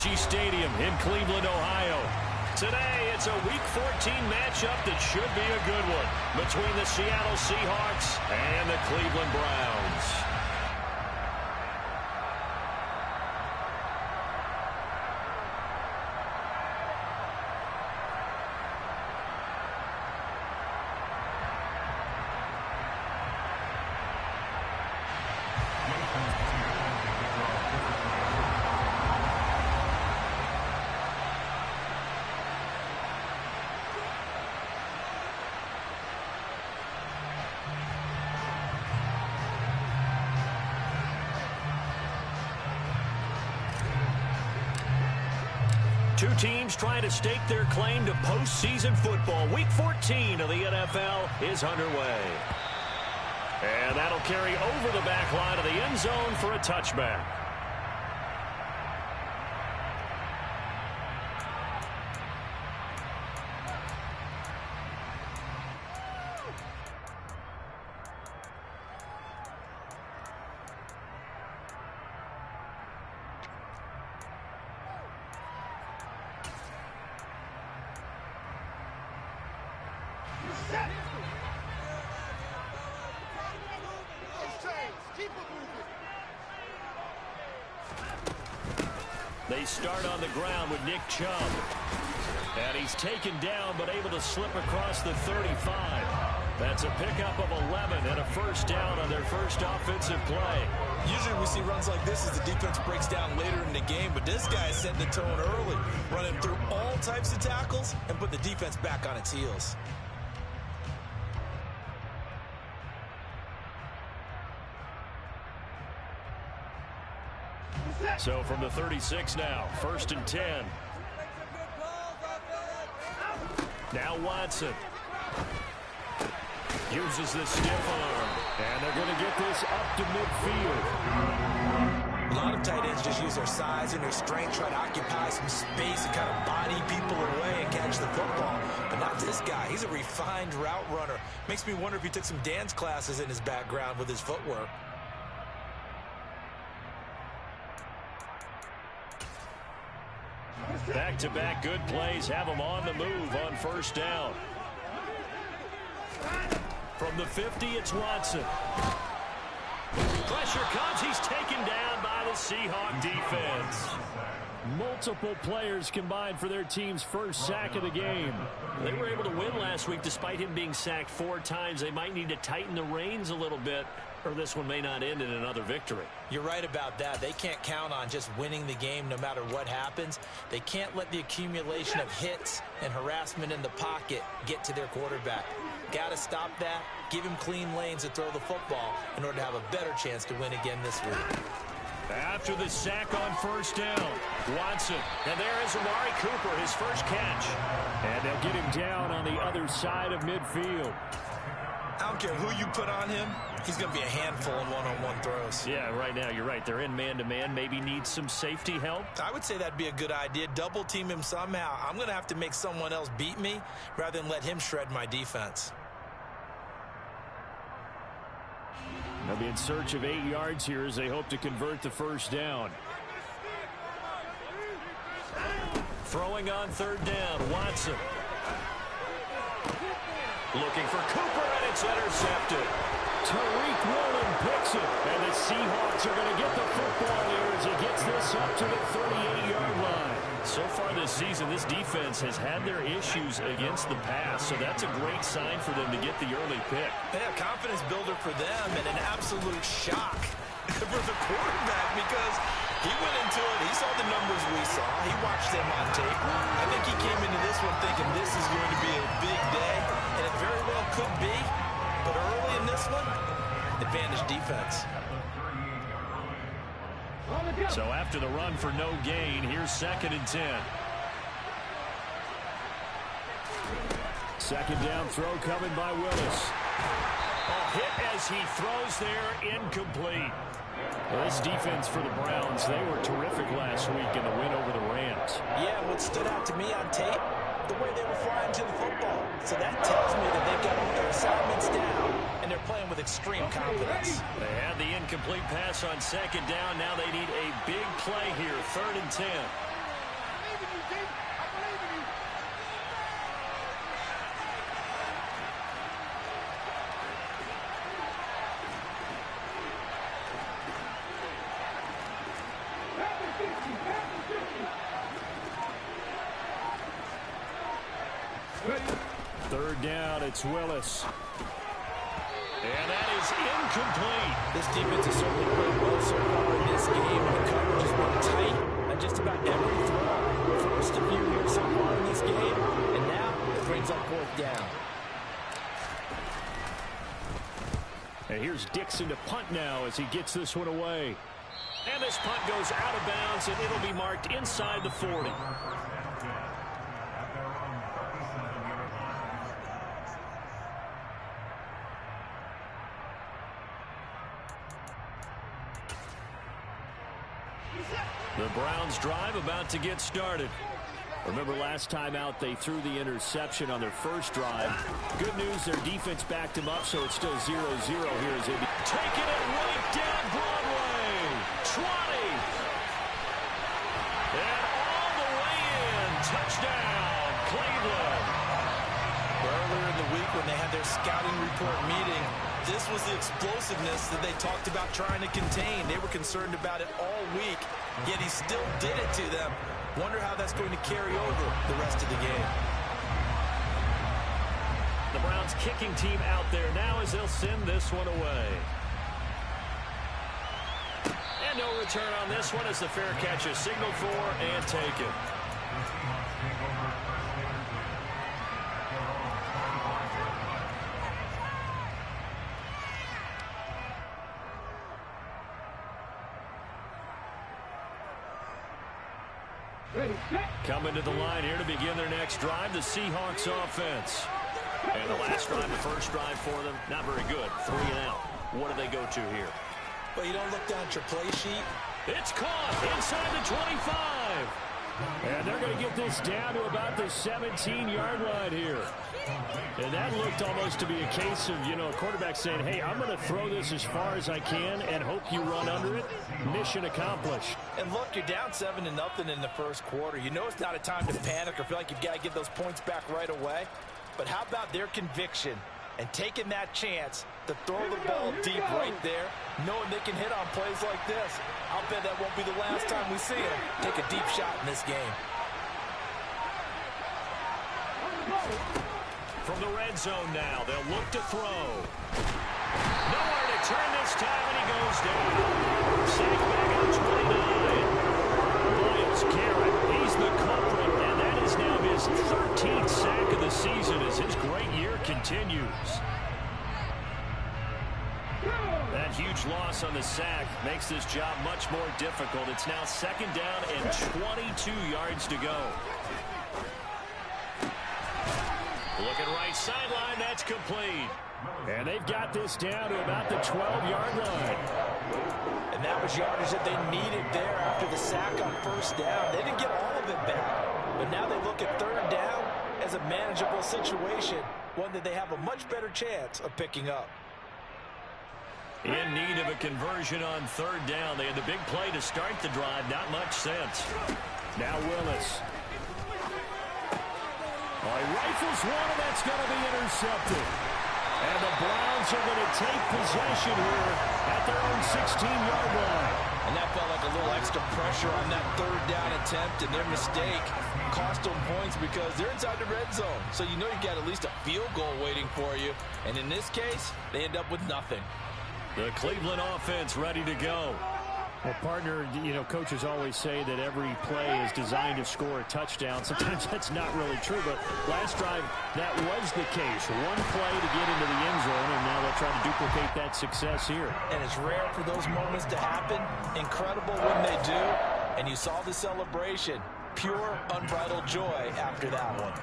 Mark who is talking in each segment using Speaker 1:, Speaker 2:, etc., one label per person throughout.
Speaker 1: Stadium in Cleveland, Ohio. Today, it's a Week 14 matchup that should be a good one between the Seattle Seahawks and the Cleveland Browns. Two teams trying to stake their claim to postseason football. Week 14 of the NFL is underway. And that'll carry over the back line of the end zone for a touchback. They start on the ground with Nick Chubb. And he's taken down but able to slip across the 35. That's a pickup of 11 and a first down on their first offensive play.
Speaker 2: Usually we see runs like this as the defense breaks down later in the game, but this guy is setting the tone early, running through all types of tackles and put the defense back on its heels.
Speaker 1: So from the 36 now, 1st and 10. Now Watson uses the stiff arm, and they're going to get this up to midfield.
Speaker 2: A lot of tight ends just use their size and their strength, try to occupy some space and kind of body people away and catch the football. But not this guy. He's a refined route runner. Makes me wonder if he took some dance classes in his background with his footwork.
Speaker 1: Back-to-back good plays have him on the move on first down. From the 50, it's Watson. Pressure comes. He's taken down by the Seahawk defense. Multiple players combined for their team's first sack of the game. They were able to win last week despite him being sacked 4 times. They might need to tighten the reins a little bit, or this one may not end in another victory.
Speaker 2: You're right about that. They can't count on just winning the game no matter what happens. They can't let the accumulation of hits and harassment in the pocket get to their quarterback. Got to stop that, give him clean lanes to throw the football in order to have a better chance to win again this week.
Speaker 1: After the sack on first down, Watson. And there is Amari Cooper, his first catch. And they'll get him down on the other side of midfield.
Speaker 2: I don't care who you put on him, he's going to be a handful in one-on-one throws.
Speaker 1: Yeah, right now, you're right. They're in man-to-man. Maybe need some safety help.
Speaker 2: I would say that'd be a good idea. Double team him somehow. I'm going to have to make someone else beat me rather than let him shred my defense.
Speaker 1: They'll be in search of 8 yards here as they hope to convert the first down. Throwing on third down, Watson. Looking for Cooper, and it's intercepted. Tariq Woolen picks it, and the Seahawks are going to get the football here as he gets this up to the 38-yard line. So far this season, this defense has had their issues against the pass, so that's a great sign for them to get the early pick.
Speaker 2: Yeah, confidence builder for them and an absolute shock for the quarterback because he went into it. He saw the numbers we saw. He watched them on tape. I think he came into this one thinking this is going to be a big day, and it very well could be. But early in this one, advantage defense.
Speaker 1: So after the run for no gain, here's 2nd and 10. Second down throw coming by Willis. A hit as he throws there, incomplete. Well, this defense for the Browns, they were terrific last week in the win over the Rams.
Speaker 2: Yeah, what stood out to me on tape, the way they were flying to the football. So that tells me that they've got their assignments down, and they're playing with extreme confidence.
Speaker 1: They had the incomplete pass on second down. Now they need a big play here, 3rd and 10. Third down, it's Willis. And that is incomplete.
Speaker 2: This defense has certainly played well so far in this game. The coverage has been tight on just about every throw. First a few here so far in this game, and now it brings up fourth down.
Speaker 1: And here's Dixon to punt now as he gets this one away. And this punt goes out of bounds, and it'll be marked inside the 40. The Browns drive about to get started. Remember last time out they threw the interception on their first drive. Good news, their defense backed them up, so it's still 0-0 here as they taking it right down Broadway. 20. And all the way in. Touchdown, Cleveland.
Speaker 2: Earlier in the week when they had their scouting report meeting, this was the explosiveness that they talked about trying to contain. They were concerned about it all week, yet he still did it to them. Wonder how that's going to carry over the rest of the game.
Speaker 1: The Browns kicking team out there now as they'll send this one away. And no return on this one as the fair catch is signaled for and taken. Coming to the line here to begin their next drive, the Seahawks offense. And the last drive, the first drive for them, not very good. 3 and out. What do they go to here?
Speaker 2: Well, you don't look down at your play sheet.
Speaker 1: It's caught inside the 25. And they're going to get this down to about the 17-yard line here. And that looked almost to be a case of, a quarterback saying, hey, I'm going to throw this as far as I can and hope you run under it. Mission accomplished.
Speaker 2: And look, you're down 7-0 in the first quarter. You know it's not a time to panic or feel like you've got to get those points back right away. But how about their conviction and taking that chance to throw the ball deep right there, knowing they can hit on plays like this? I'll bet that won't be the last time we see them take a deep shot in this game.
Speaker 1: From the red zone now, they'll look to throw. Nowhere to turn this time, and he goes down. Sacked back at 29. Williams Garrett, he's the culprit, and that is now his 13th sack of the season as his great year continues. That huge loss on the sack makes this job much more difficult. It's now second down and 22 yards to go. Looking right sideline, that's complete. And they've got this down to about the 12-yard line.
Speaker 2: And that was yardage that they needed there after the sack on first down. They didn't get all of it back, but now they look at third down as a manageable situation, one that they have a much better chance of picking up.
Speaker 1: In need of a conversion on third down. They had the big play to start the drive. Not much sense. Now Willis. He rifles one, and that's going to be intercepted. And the Browns are going to take possession here at their own 16-yard line.
Speaker 2: And that felt like a little extra pressure on that third down attempt, and their mistake cost them points because they're inside the red zone. So you know you've got at least a field goal waiting for you. And in this case, they end up with nothing.
Speaker 1: The Cleveland offense ready to go. Well, partner, coaches always say that every play is designed to score a touchdown. Sometimes that's not really true, but last drive, that was the case. One play to get into the end zone, and now they'll try to duplicate that success here.
Speaker 2: And it's rare for those moments to happen. Incredible when they do. And you saw the celebration. Pure, unbridled joy after that one.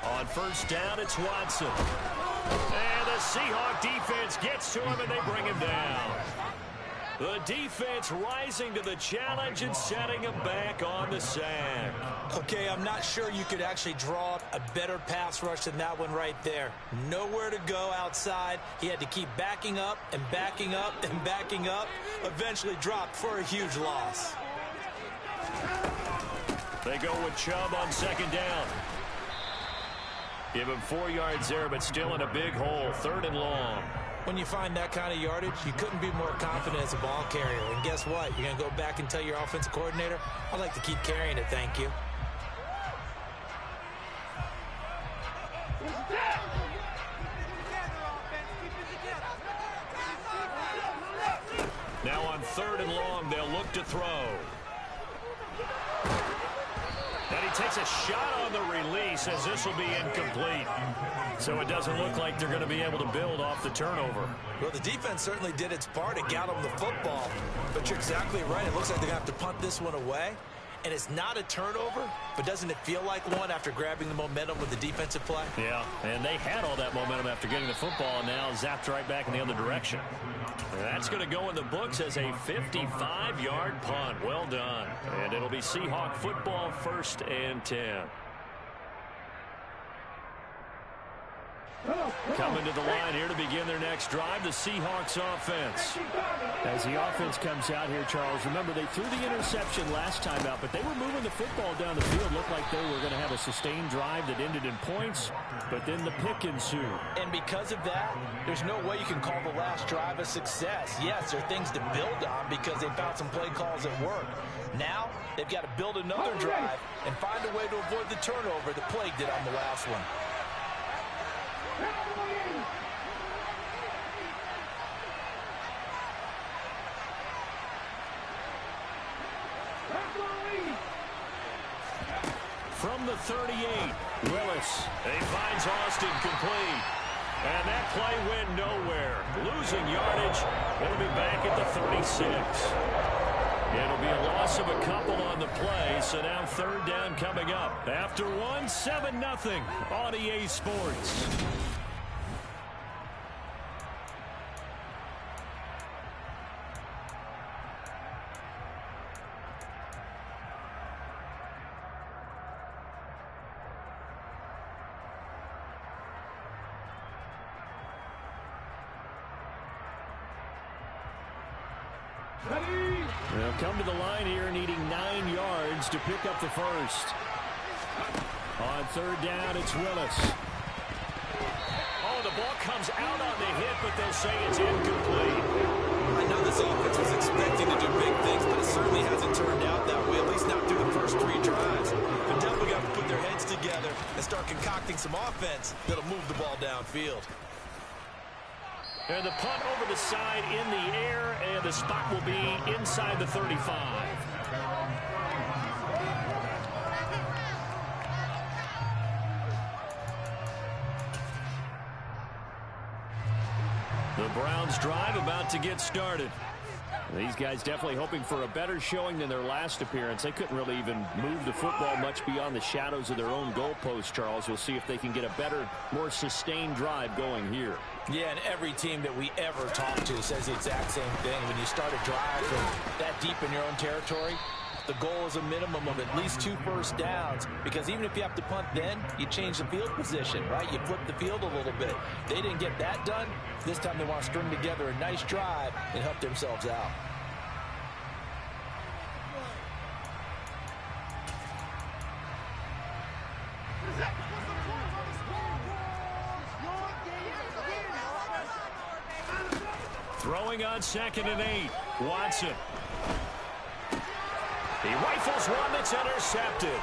Speaker 1: On first down, it's Watson. And the Seahawk defense gets to him, and they bring him down. The defense rising to the challenge and setting him back on the sack.
Speaker 2: Okay, I'm not sure you could actually draw up a better pass rush than that one right there. Nowhere to go outside. He had to keep backing up and backing up and backing up. Eventually dropped for a huge loss.
Speaker 1: They go with Chubb on second down. Give him 4 yards there, but still in a big hole. 3rd and long.
Speaker 2: When you find that kind of yardage, you couldn't be more confident as a ball carrier. And guess what? You're going to go back and tell your offensive coordinator, I'd like to keep carrying it, thank you.
Speaker 1: Now on 3rd and long, they'll look to throw. And he takes a shot on the release as this will be incomplete. So it doesn't look like they're going to be able to build off the turnover.
Speaker 2: Well, the defense certainly did its part. It got them the football. But you're exactly right. It looks like they're going to have to punt this one away. And it's not a turnover, but doesn't it feel like one after grabbing the momentum with the defensive play?
Speaker 1: Yeah, and they had all that momentum after getting the football, and now zapped right back in the other direction. And that's going to go in the books as a 55-yard punt. Well done. And it'll be Seahawk football, 1st and 10. Coming to the line here to begin their next drive, the Seahawks offense.
Speaker 3: As the offense comes out here, Charles, remember they threw the interception last time out, but they were moving the football down the field. Looked like they were going to have a sustained drive that ended in points, but then the pick ensued.
Speaker 2: And because of that, there's no way you can call the last drive a success. Yes, there are things to build on because they found some play calls that work. Now, they've got to build another drive and find a way to avoid the turnover that plagued it on the last one.
Speaker 1: From the 38, Willis. He finds Austin complete. And that play went nowhere. Losing yardage. It'll be back at the 36. It'll be a loss of a couple on the play, so now 3rd down coming up. After 7-0 on EA Sports.
Speaker 3: They'll come to the line here needing 9 yards to pick up the first. On 3rd down, it's Willis.
Speaker 1: Oh, the ball comes out on the hit, but they'll say it's incomplete.
Speaker 2: I know this offense was expecting to do big things, but it certainly hasn't turned out that way, at least not through the first 3 drives. They're definitely got to put their heads together and start concocting some offense that'll move the ball downfield.
Speaker 1: And the punt over the side in the air, and the spot will be inside the 35. The Browns drive about to get started.
Speaker 3: These guys definitely hoping for a better showing than their last appearance. They couldn't really even move the football much beyond the shadows of their own goalpost, Charles. We'll see if they can get a better, more sustained drive going here.
Speaker 2: Yeah, and every team that we ever talk to says the exact same thing. When you start a drive from that deep in your own territory, the goal is a minimum of at least 2 first downs, because even if you have to punt then, you change the field position, right? You flip the field a little bit. They didn't get that done. This time they want to string together a nice drive and help themselves out.
Speaker 1: Throwing on 2nd and 8, Watson. He rifles one that's intercepted.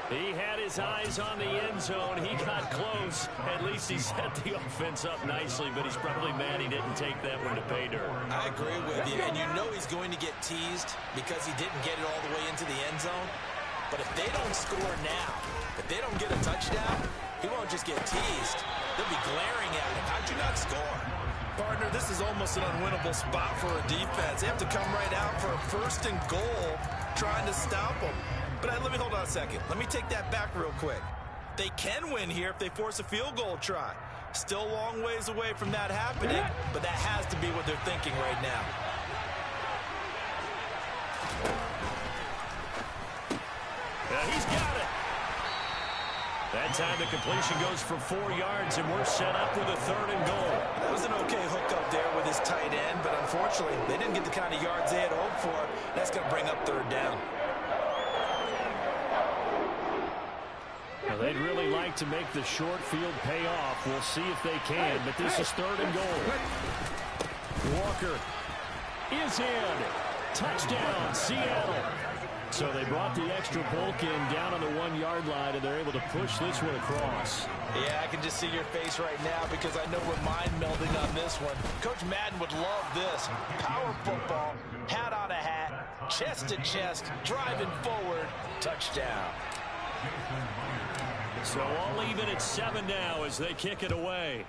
Speaker 1: He had his eyes on the end zone. He got close. At least he set the offense up nicely, but he's probably mad he didn't take that one to pay dirt.
Speaker 2: I agree with you, and you know he's going to get teased because he didn't get it all the way into the end zone. But if they don't score now, if they don't get a touchdown, he won't just get teased. They'll be glaring at him. How'd you not score? Partner, this is almost an unwinnable spot for a defense. They have to come right out for a 1st and goal trying to stop them. But let me hold on a second. Let me take that back real quick. They can win here if they force a field goal try. Still a long ways away from that happening, but that has to be what they're thinking right now.
Speaker 3: He's got it. That time the completion goes for 4 yards, and we're set up with a 3rd and goal.
Speaker 2: That was an okay hookup there with his tight end, but unfortunately, they didn't get the kind of yards they had hoped for. That's going to bring up 3rd down.
Speaker 3: Well, they'd really like to make the short field pay off. We'll see if they can, but this is 3rd and goal. Walker is in. Touchdown, Seattle. So they brought the extra bulk in down on the 1-yard line, and they're able to push this one across.
Speaker 2: Yeah, I can just see your face right now because I know we're mind melding on this one. Coach Madden would love this. Power football, hat on a hat, chest to chest, driving forward, touchdown.
Speaker 3: So all even at 7 now as they kick it away.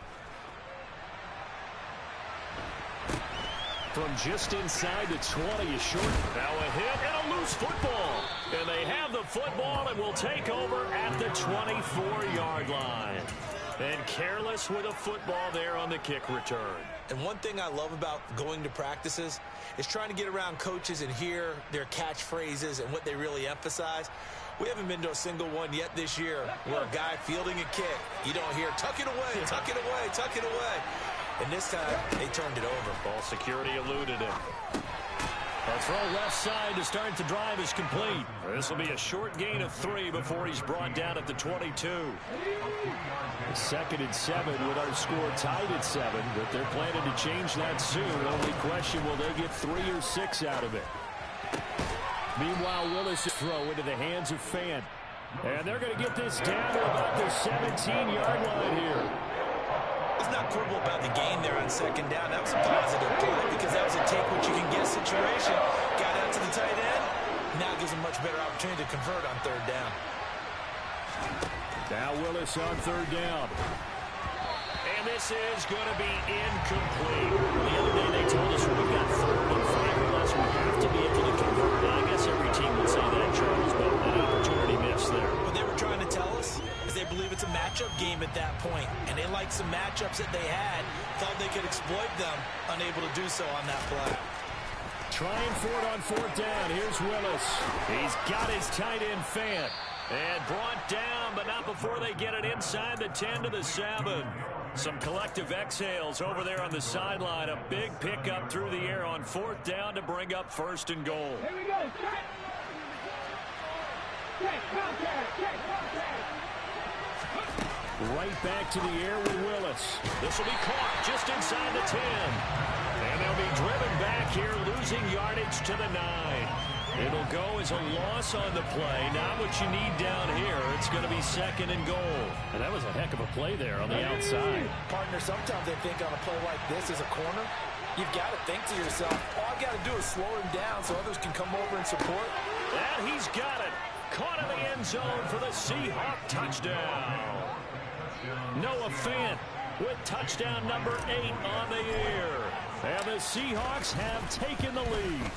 Speaker 3: From just inside the 20, a short. Now a hit and a loose football. And they have the football and will take over at the 24-yard line. And careless with a football there on the kick return.
Speaker 2: And one thing I love about going to practices is trying to get around coaches and hear their catchphrases and what they really emphasize. We haven't been to a single one yet this year where a guy fielding a kick, you don't hear, tuck it away, tuck it away, tuck it away. And this time, they turned it over.
Speaker 3: Ball security eluded him. A throw left side to start the drive is complete. This will be a short gain of 3 before he's brought down at the 22. 2nd and 7 with our score tied at 7, but they're planning to change that soon. Only question, will they get 3 or 6 out of it? Meanwhile, Willis throw into the hands of Fant. And they're going to get this down to about the 17-yard line here.
Speaker 2: Let's not quibble about the gain there on 2nd down. That was a positive play because that was a take-what-you-can-get situation. Got out to the tight end. Now gives him much better opportunity to convert on 3rd down.
Speaker 3: Now Willis on 3rd down. And this is going to be incomplete. The other day they told us when we've got 3rd and 5 or less, we have to be able to convert. And I guess every team would say that, Charles, but an opportunity missed there.
Speaker 2: What they were trying to tell us is they believe it's a matchup game at that point, and they liked some matchups that they had, thought they could exploit them, unable to do so on that play.
Speaker 3: Trying for it on 4th down. Here's Willis. He's got his tight end Fant. And brought down, but not before they get it inside the 10 to the 7. Some collective exhales over there on the sideline. A big pickup through the air on 4th down to bring up 1st and goal.
Speaker 4: Here we go.
Speaker 3: Right back to the air with Willis. This will be caught just inside the 10. And they'll be driven back here, losing yardage to the 9. It'll go as a loss on the play. Not what you need down here. It's going to be 2nd and goal. And that was a heck of a play there on the outside.
Speaker 2: Partner, sometimes they think on a play like this as a corner, you've got to think to yourself, all I've got to do is slow him down so others can come over and support.
Speaker 3: And he's got it. Caught in the end zone for the Seahawks touchdown. Noah Fant with touchdown number 8 on the year. And the Seahawks have taken the lead.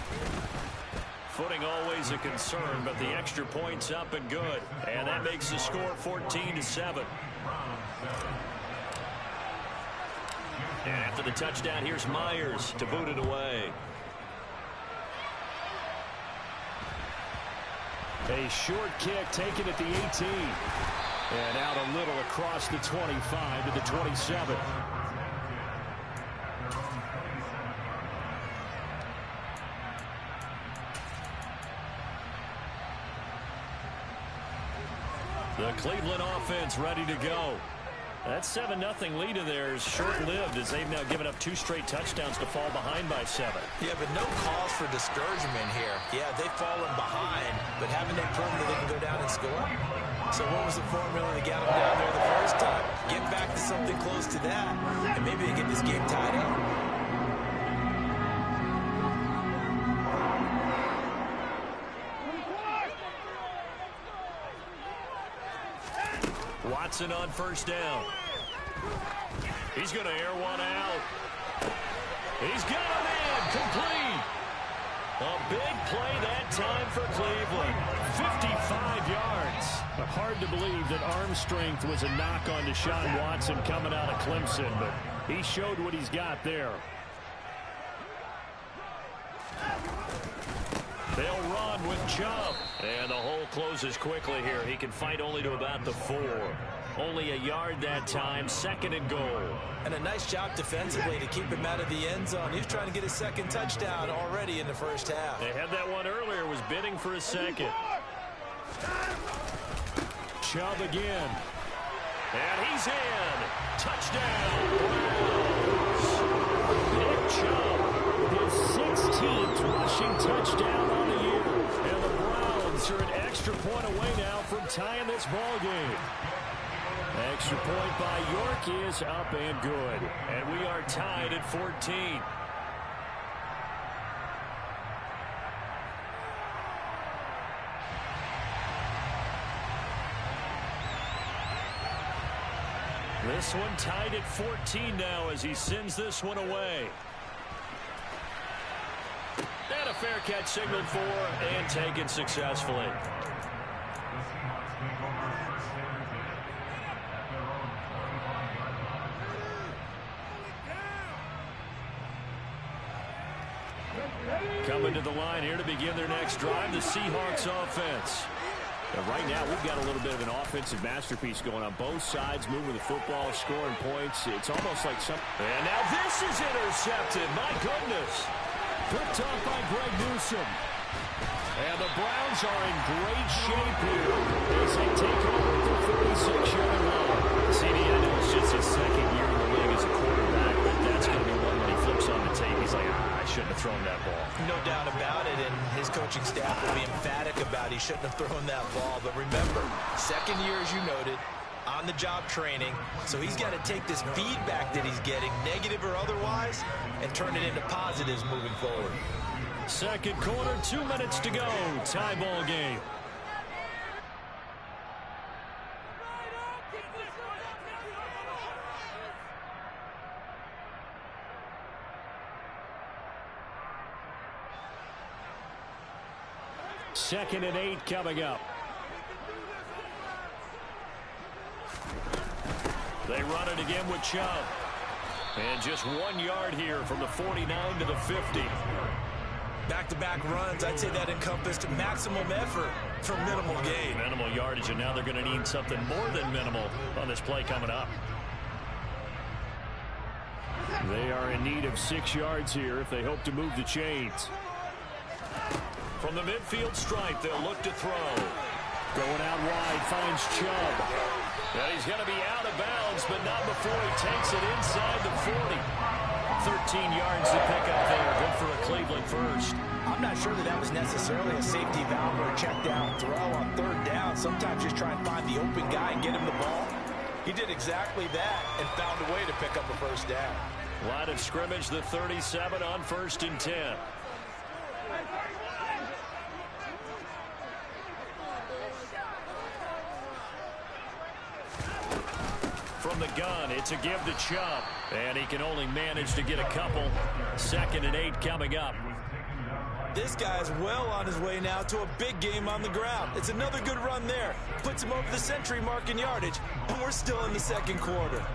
Speaker 3: Footing always a concern, but the extra point's up and good. And that makes the score 14-7. And after the touchdown, here's Myers to boot it away. A short kick taken at the 18. And out a little across the 25 to the 27. The Cleveland offense ready to go. That 7-0 lead of theirs short-lived as they've now given up 2 straight touchdowns to fall behind by 7.
Speaker 2: Yeah, but no cause for discouragement here. Yeah, they've fallen behind, but haven't they proven that they can go down and score? So what was the formula that got them down there the first time? Get back to something close to that, and maybe they get this game tied up.
Speaker 3: Watson on 1st down. He's going to air one out. He's got a man complete. A big play that time for Cleveland. 55 yards. Hard to believe that arm strength was a knock on Deshaun Watson coming out of Clemson, but he showed what he's got there. They'll run with Chubb. And the hole closes quickly here. He can fight only to about the 4. Only a yard that time, 2nd and goal.
Speaker 2: And a nice job defensively to keep him out of the end zone. He was trying to get his 2nd touchdown already in the first half.
Speaker 3: They had that one earlier, was bidding for a 2nd. Chubb again. And he's in. Touchdown. Nick Chubb, his 16th rushing touchdown on the year. And the Browns are an extra point away now from tying this ball game. Extra point by York is up and good. And we are tied at 14. This one tied at 14 now as he sends this one away. And a fair catch signaled for and taken successfully. Coming to the line here to begin their next drive, the Seahawks offense. And right now, we've got a little bit of an offensive masterpiece going on. Both sides moving the football, scoring points. It's almost like some... And now this is intercepted. My goodness. Picked off by Greg Newsome. And the Browns are in great shape here as they take over the 46-yard line. CD, I know it's just his 2nd year in the league as a quarterback, but that's going to be one when he flips on the tape. He's like, I shouldn't have thrown that ball.
Speaker 2: No doubt about it, and his coaching staff will be emphatic about he shouldn't have thrown that ball. But remember, 2nd year, as you noted, on-the-job training, so he's got to take this feedback that he's getting, negative or otherwise, and turn it into positives moving forward.
Speaker 3: 2nd quarter, 2 minutes to go. Tie ball game. Second and 8 coming up. They run it again with Chubb. And just 1 yard here from the 49 to the 50.
Speaker 2: Back-to-back runs, I'd say that encompassed maximum effort for minimal gain.
Speaker 3: Minimal yardage, and now they're going to need something more than minimal on this play coming up. They are in need of 6 yards here if they hope to move the chains. From the midfield stripe, they'll look to throw. Going out wide, finds Chubb. And he's going to be out of bounds, but not before he takes it inside the 40. 13 yards to pick up there. Good for a Cleveland first.
Speaker 2: I'm not sure that was necessarily a safety valve or a check down throw on 3rd down. Sometimes just try and find the open guy and get him the ball. He did exactly that and found a way to pick up a 1st down.
Speaker 3: Line of scrimmage, the 37 on 1st and 10. From the gun, it's a give to Chubb. And he can only manage to get a couple. 2nd and 8 coming up.
Speaker 2: This guy's well on his way now to a big game on the ground. It's another good run there. Puts him over the century mark in yardage. And we're still in the 2nd quarter.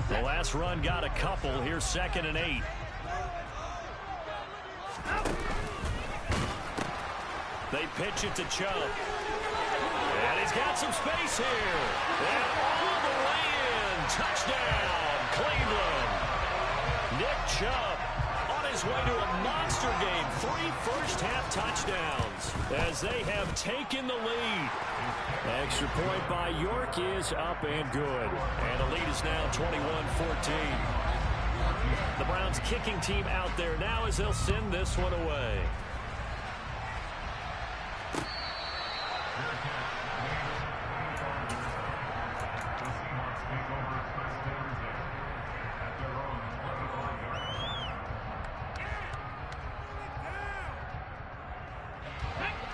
Speaker 3: The last run got a couple. Here's 2nd and 8. They pitch it to Chubb. And he's got some space here. And all the way in. Touchdown, Cleveland. Nick Chubb on his way to a monster game. 3 first-half touchdowns as they have taken the lead. Extra point by York is up and good. And the lead is now 21-14. The Browns kicking team out there now as they'll send this one away.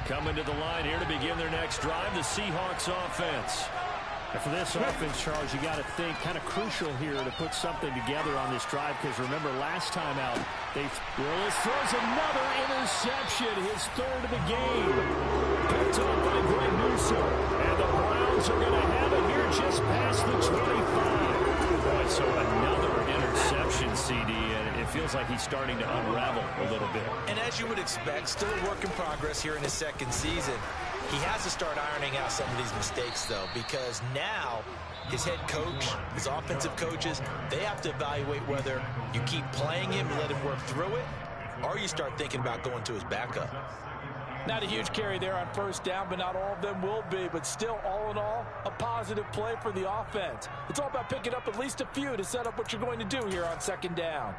Speaker 3: Coming to the line here to begin their next drive, the Seahawks offense. And for this offense, Charles, you got to think kind of crucial here to put something together on this drive, because remember last time out, Willis throws another interception, his third of the game. Picked up by Greg Newsome. And the Browns are going to have it here just past the 25. Boy, so another interception, CD, and it feels like he's starting to unravel a little bit.
Speaker 2: And as you would expect, still a work in progress here in his second season. He has to start ironing out some of these mistakes, though, because now his head coach, his offensive coaches, they have to evaluate whether you keep playing him and let him work through it, or you start thinking about going to his backup.
Speaker 4: Not a huge carry there on first down, but not all of them will be. But still, all in all, a positive play for the offense. It's all about picking up at least a few to set up what you're going to do here on second down.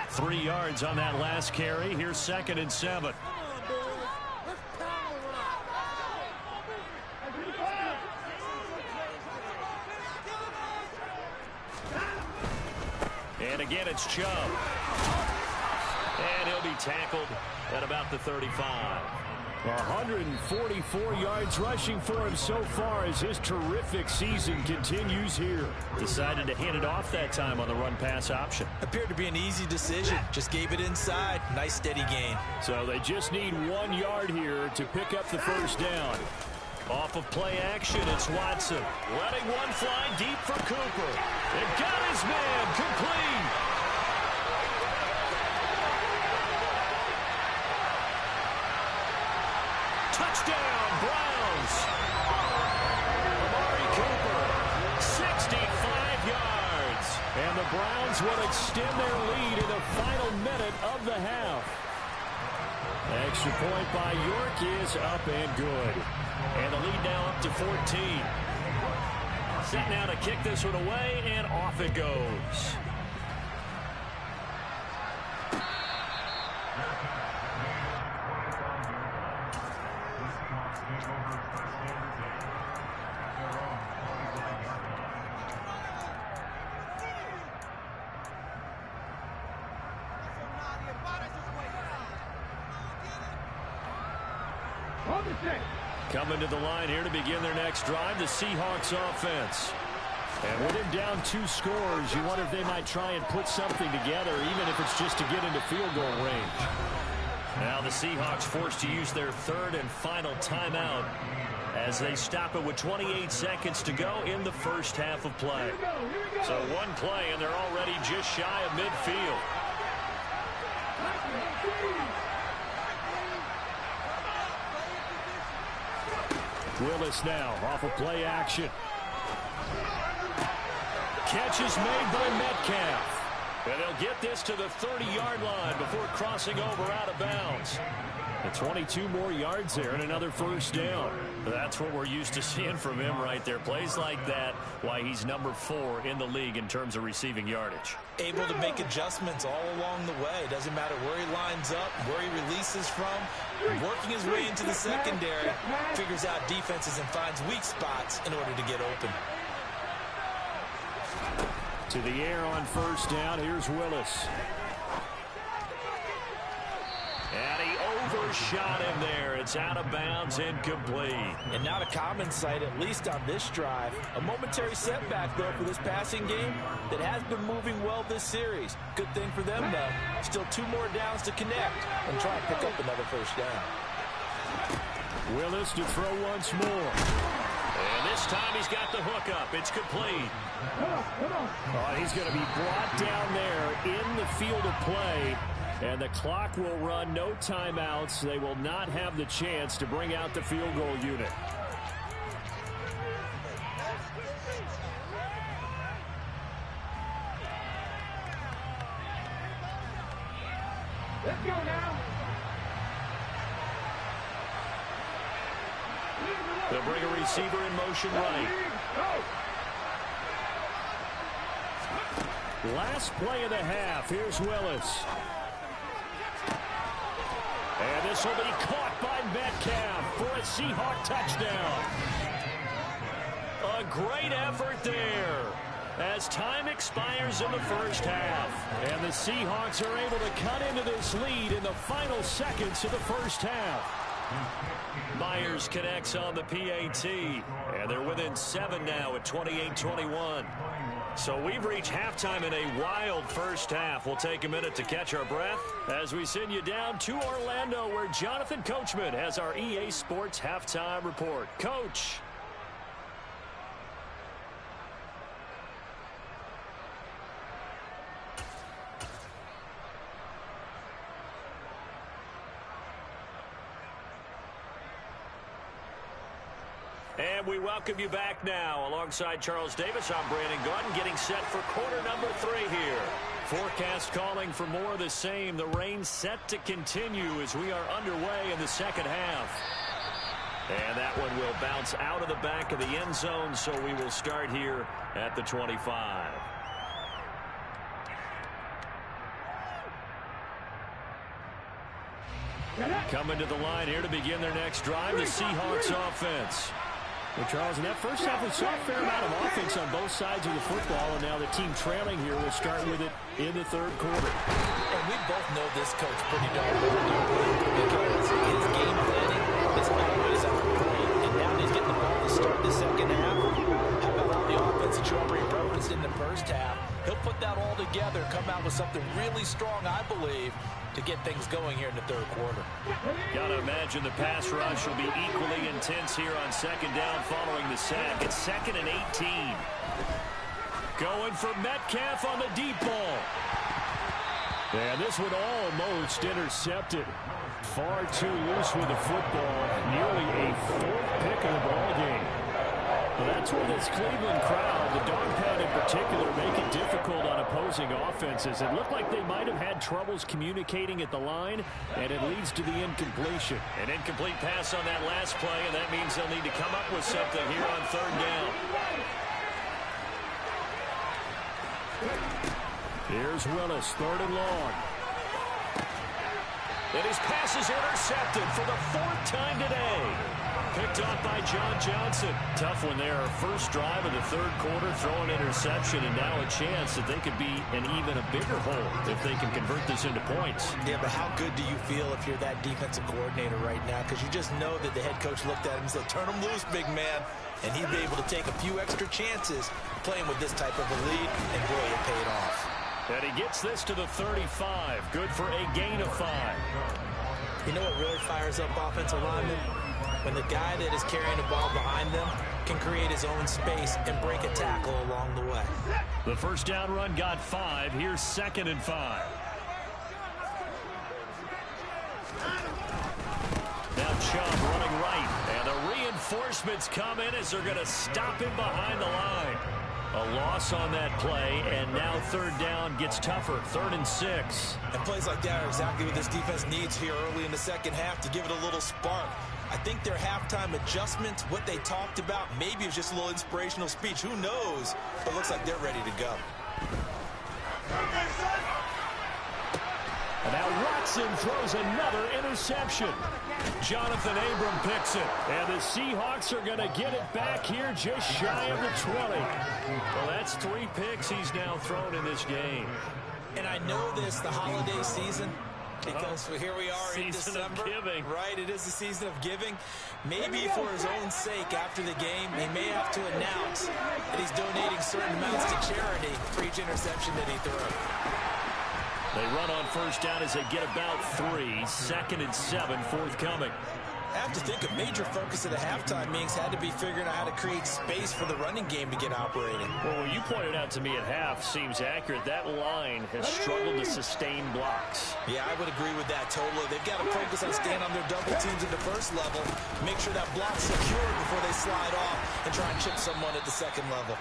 Speaker 3: 3 yards on that last carry. Here's 2nd and 7. And again, it's Chubb. And he'll be tackled at about the 35.
Speaker 1: 144 yards rushing for him so far as his terrific season continues here.
Speaker 3: Decided to hand it off that time on the run-pass option.
Speaker 2: Appeared to be an easy decision. Just gave it inside. Nice steady gain.
Speaker 1: So they just need 1 yard here to pick up the first down.
Speaker 3: Off of play action, it's Watson. Letting one fly deep for Cooper. It got his man complete. Touchdown, Browns. Amari Cooper, 65 yards.
Speaker 1: And the Browns will extend their lead in the final minute of the half. Extra point by York is up and good.
Speaker 3: And the lead now up to 14. Set now to kick this one away, and off it goes. Coming to the line here to begin their next drive, the Seahawks offense.
Speaker 1: And with him down 2 scores, you wonder if they might try and put something together, even if it's just to get into field goal range.
Speaker 3: Now the Seahawks forced to use their 3rd and final timeout as they stop it with 28 seconds to go in the first half of play. So one play, and they're already just shy of midfield.
Speaker 1: Willis now off of play action. Catch is made by Metcalf.
Speaker 3: And they'll get this to the 30-yard line before crossing over out of bounds.
Speaker 1: And 22 more yards there and another first down.
Speaker 3: That's what we're used to seeing from him right there. Plays like that, why he's number 4 in the league in terms of receiving yardage.
Speaker 2: Able to make adjustments all along the way. Doesn't matter where he lines up, where he releases from. Working his way into the secondary, figures out defenses and finds weak spots in order to get open.
Speaker 1: To the air on first down. Here's Willis.
Speaker 3: And he overshot him there. It's out of bounds, incomplete.
Speaker 4: And not a common sight, at least on this drive. A momentary setback, though, for this passing game that has been moving well this series. Good thing for them, though. Still 2 more downs to connect and try and pick up another first down.
Speaker 1: Willis to throw once more.
Speaker 3: And this time he's got the hook up. It's complete.
Speaker 1: Oh, he's going to be brought down there in the field of play. And the clock will run, no timeouts. They will not have the chance to bring out the field goal unit.
Speaker 5: Let's go now.
Speaker 3: They'll bring a receiver in motion right.
Speaker 1: Last play of the half. Here's Willis. And this will be caught by Metcalf for a Seahawk touchdown.
Speaker 3: A great effort there as time expires in the first half.
Speaker 1: And the Seahawks are able to cut into this lead in the final seconds of the first half.
Speaker 3: Myers connects on the PAT, and they're within 7 now at 28-21. So we've reached halftime in a wild first half. We'll take a minute to catch our breath as we send you down to Orlando, where Jonathan Coachman has our EA Sports halftime report. Coach. And we welcome you back now. Alongside Charles Davis, I'm Brandon Gordon, getting set for quarter number 3 here. Forecast calling for more of the same. The rain set to continue as we are underway in the second half. And that one will bounce out of the back of the end zone, so we will start here at the 25. Coming to the line here to begin their next drive, the Seahawks offense. Well, Charles, in that first half, we saw a fair amount of offense on both sides of the football, and now the team trailing here will start with it in the third quarter.
Speaker 4: And we both know this coach pretty darn well, because his game planning is always on point, and now he's getting the ball to start the second half. How about all the offense that you already referenced in the first half? He'll put that all together, come out with something really strong, I believe, to get things going here in the third quarter.
Speaker 3: Got to imagine the pass rush will be equally intense here on second down following the sack. It's 2nd and 18. Going for Metcalf on the deep ball. And this one almost intercepted. Far too loose with the football. Nearly a 4th pick of the ball game. Well, that's where this Cleveland crowd, the dog pound in particular, make it difficult on opposing offenses. It looked like they might have had troubles communicating at the line, and it leads to the incompletion. An incomplete pass on that last play, and that means they'll need to come up with something here on third down. Here's Willis, 3rd and long. And his pass is intercepted for the 4th time today. Picked off by John Johnson. Tough one there. First drive of the third quarter, throw an interception, and now a chance that they could be in even a bigger hole if they can convert this into points.
Speaker 4: Yeah, but how good do you feel if you're that defensive coordinator right now? Because you just know that the head coach looked at him and said, turn him loose, big man. And he'd be able to take a few extra chances playing with this type of a lead, and boy, it paid off.
Speaker 3: And he gets this to the 35. Good for a gain of 5.
Speaker 4: You know what really fires up offensive linemen? When the guy that is carrying the ball behind them can create his own space and break a tackle along the way.
Speaker 3: The first down run got 5. Here's 2nd and 5. Now Chubb running right. And the reinforcements come in as they're going to stop him behind the line. A loss on that play, and now third down gets tougher. 3rd and 6.
Speaker 4: And plays like that are exactly what this defense needs here early in the second half to give it a little spark. I think their halftime adjustments, what they talked about, maybe it's just a little inspirational speech. Who knows? But it looks like they're ready to go.
Speaker 3: And now Watson throws another interception. Jonathan Abram picks it. And the Seahawks are going to get it back here just shy of the 20. Well, that's 3 picks he's now thrown in this game.
Speaker 4: And I know this, the holiday season, because here we are in December, right? It is the season of giving. Maybe for his own sake, after the game, he may have to announce that he's donating certain amounts to charity for each interception that he throws.
Speaker 3: They run on first down as they get about 3. 2nd and 7, forthcoming.
Speaker 4: I have to think a major focus of the halftime meetings had to be figuring out how to create space for the running game to get operating.
Speaker 3: Well, what you pointed out to me at half seems accurate. That line has struggled to sustain blocks.
Speaker 4: Yeah, I would agree with that totally. They've got to focus on staying on their double teams at the first level, make sure that block's secured before they slide off and try and chip someone at the second level.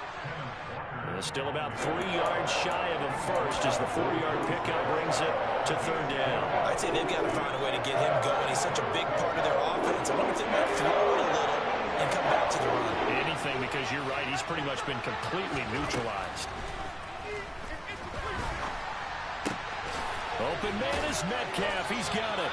Speaker 3: Still about 3 yards shy of a first as the 4-yard pickup brings it to third down.
Speaker 4: I'd say they've got to find a way to get him going. He's such a big part of their offense. I wonder if they might throw it a little and come back to the run.
Speaker 3: Anything, because you're right. He's pretty much been completely neutralized. Open man is Metcalf. He's got it.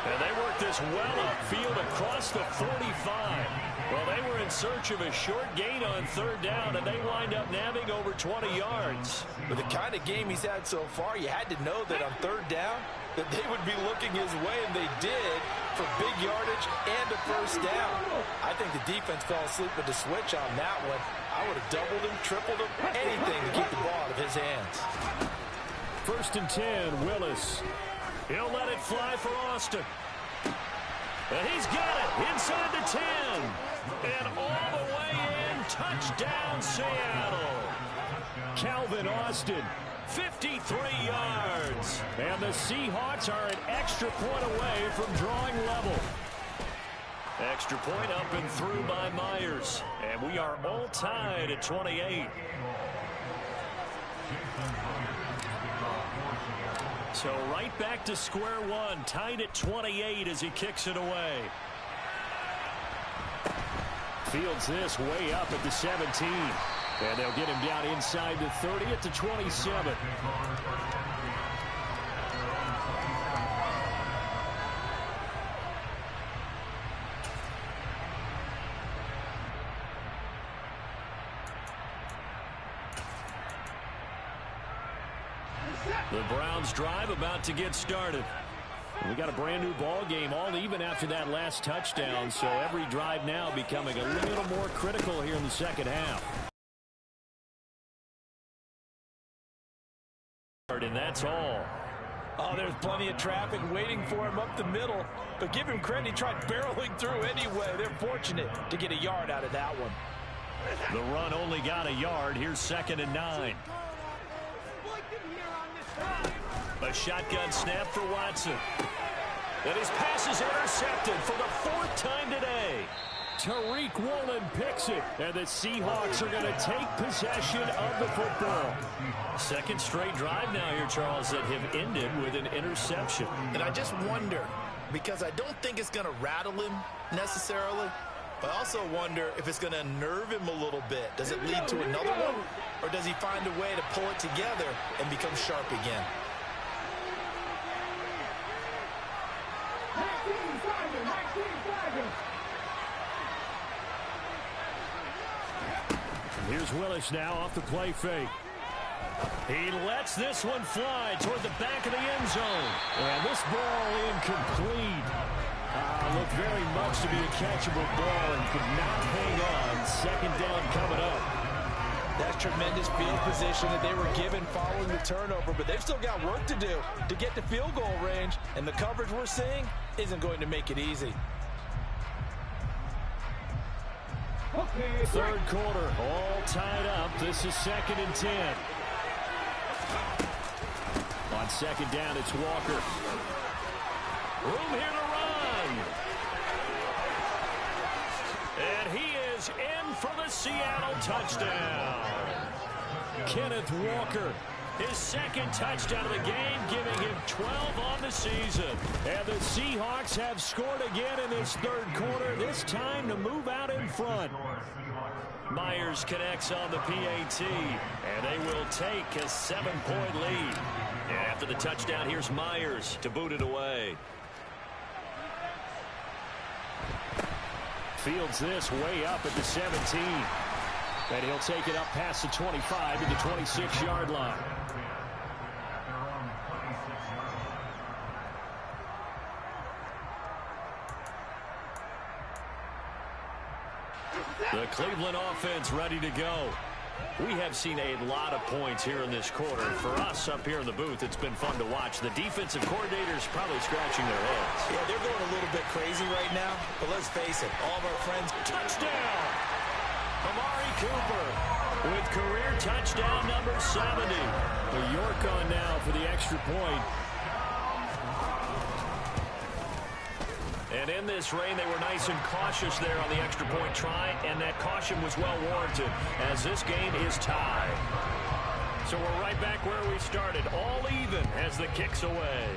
Speaker 3: And they work this well upfield across the 45. Well, they were in search of a short gain on third down, and they wind up nabbing over 20 yards.
Speaker 4: With the kind of game he's had so far, you had to know that on third down that they would be looking his way, and they did. for big yardage and a first down. I think the defense fell asleep with the switch on that one. I would have doubled him, tripled him, anything to keep the ball out of his hands.
Speaker 1: 1st and 10, Willis. He'll let it fly for Austin. And he's got it inside the 10. And all the way in, touchdown Seattle. Calvin Austin, 53 yards. And the Seahawks are an extra point away from drawing level. Extra point up and through by Myers. And we are all tied at 28. So right back to square one, tied at 28 as he kicks it away. Fields this way up at the 17. And they'll get him down inside the 30 at the 27. The Browns drive about to get started. We got a brand new ball game, all even after that last touchdown. So every drive now becoming a little more critical here in the second half. And that's all.
Speaker 4: Oh, there's plenty of traffic waiting for him up the middle. But give him credit, he tried barreling through anyway. They're fortunate to get a yard out of that one.
Speaker 1: The run only got a yard. Here's 2nd and 9. A shotgun snap for Watson. And his pass is intercepted for the 4th time today. Tariq Woolen picks it, and the Seahawks are going to take possession of the football. 2nd straight drive now here, Charles, that have ended with an interception.
Speaker 2: And I just wonder, because I don't think it's going to rattle him necessarily, but I also wonder if it's going to unnerve him a little bit. Does it lead to another one, or does he find a way to pull it together and become sharp again?
Speaker 1: Here's Willis now off the play fake. He lets this one fly toward the back of the end zone. And this ball incomplete. Looked very much to be a catchable ball and could not hang on. 2nd down coming up.
Speaker 4: That's tremendous field position that they were given following the turnover, but they've still got work to do to get to field goal range, and the coverage we're seeing isn't going to make it easy.
Speaker 1: 3rd quarter, all tied up. This is 2nd and 10. On 2nd down, it's Walker. Room here to run. And he is in for the Seattle touchdown. Kenneth Walker, his 2nd touchdown of the game, giving him 12 on the season. And the Seahawks have scored again in this 3rd quarter, this time to move out in front. Myers connects on the PAT, and they will take a 7-point lead. And after the touchdown, here's Myers to boot it away. Fields this way up at the 17. And he'll take it up past the 25 to the 26-yard line. The Cleveland offense ready to go. We have seen a lot of points here in this quarter. And for us up here in the booth, it's been fun to watch. The defensive coordinators probably scratching their heads.
Speaker 2: Yeah, they're going a little bit crazy right now. But let's face it, all of our friends.
Speaker 1: Touchdown! Amari Cooper with career touchdown number 70. The York on now for the extra point. And in this rain, they were nice and cautious there on the extra point try, and that caution was well warranted as this game is tied. So we're right back where we started, all even as the kick's away.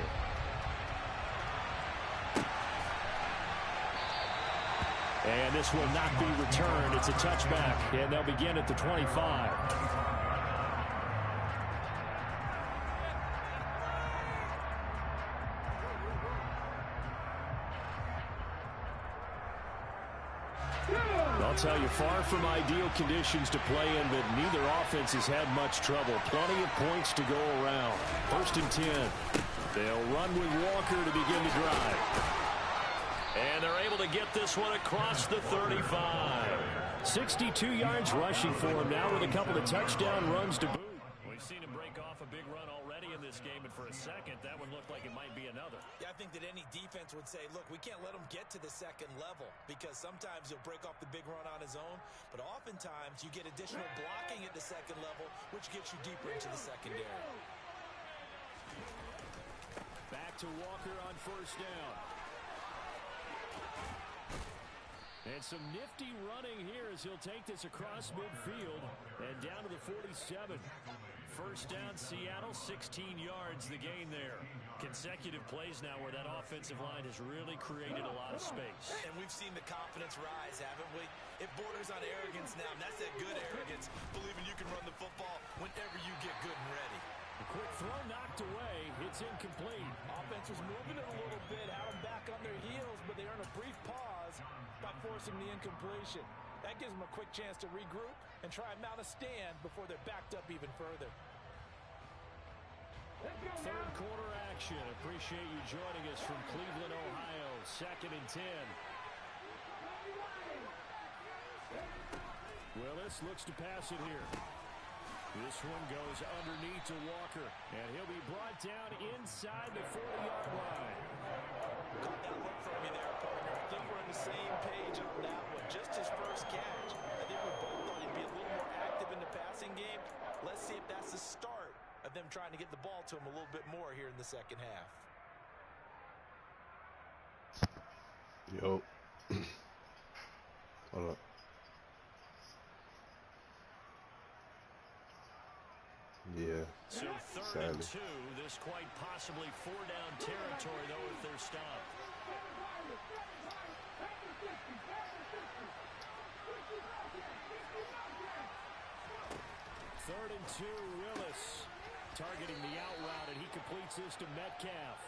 Speaker 1: And this will not be returned. It's a touchback, and they'll begin at the 25. I'll tell you, far from ideal conditions to play in, but neither offense has had much trouble. Plenty of points to go around. 1st and 10. They'll run with Walker to begin the drive. And they're able to get this one across the 35. 62 yards rushing for him now with a couple of touchdown runs to boot. We've seen him break off a big run already in this game, and for a second, that one looked like it might be another.
Speaker 2: Yeah, I think that any defense would say, look, we can't let him get to the second level because sometimes he'll break off the big run on his own, but oftentimes you get additional blocking at the second level, which gets you deeper into the secondary.
Speaker 1: Back to Walker on first down. And some nifty running here as he'll take this across midfield and down to the 47. First down, Seattle, 16 yards the gain there. Consecutive plays now where that offensive line has really created a lot of space.
Speaker 2: And we've seen the confidence rise, haven't we? It borders on arrogance now, and that's that good arrogance, believing you can run the football whenever you get good and ready.
Speaker 1: A quick throw knocked away. It's incomplete.
Speaker 4: Offense was moving it a little bit, had them back on their heels, but they earn a brief pause by forcing the incompletion. That gives them a quick chance to regroup and try and mount a stand before they're backed up even further.
Speaker 1: Third quarter action. Appreciate you joining us from Cleveland, Ohio. 2nd and 10. Willis looks to pass it here. This one goes underneath to Walker, and he'll be brought down inside the 40-yard line.
Speaker 2: Caught that look from you there, partner. I think we're on the same page on that one. Just his first catch. I think we both thought he'd be a little more active in the passing game. Let's see if that's the start of them trying to get the ball to him a little bit more here in the second half.
Speaker 5: Yo. Hold up. Yeah.
Speaker 1: So 3rd and 2. This quite possibly 4-down territory, though, if they're stopped. Third and 2, Willis targeting the out route, and he completes this to Metcalf.